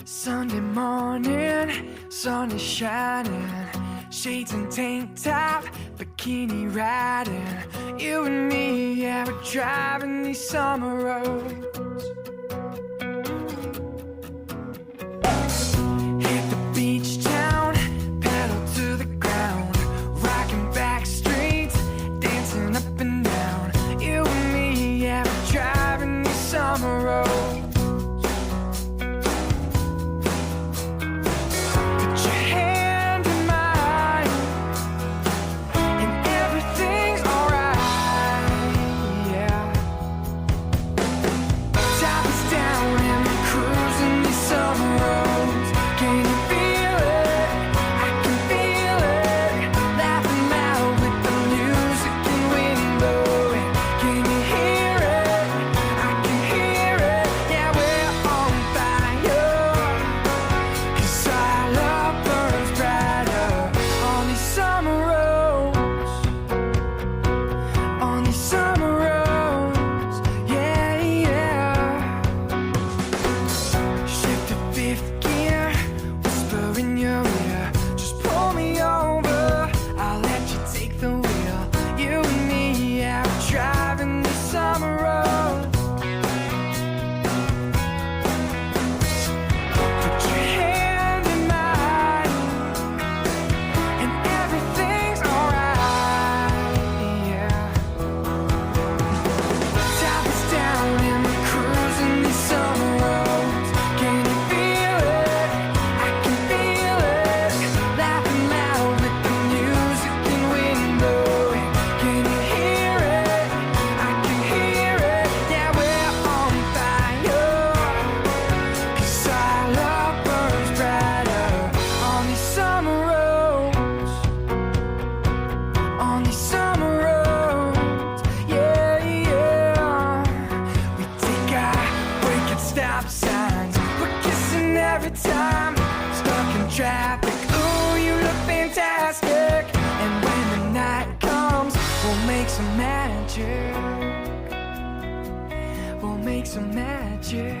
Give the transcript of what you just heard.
Sunday morning, sun is shining, shades and tank top, bikini riding. You and me, yeah, we're driving these summer roads. Hit the beach town, pedal to the ground, rocking back streets, dancing up and down. You and me, yeah, we're driving these summer roads. Stop signs, we're kissing every time, stuck in traffic. Ooh, you look fantastic. And when the night comes, we'll make some magic. We'll make some magic.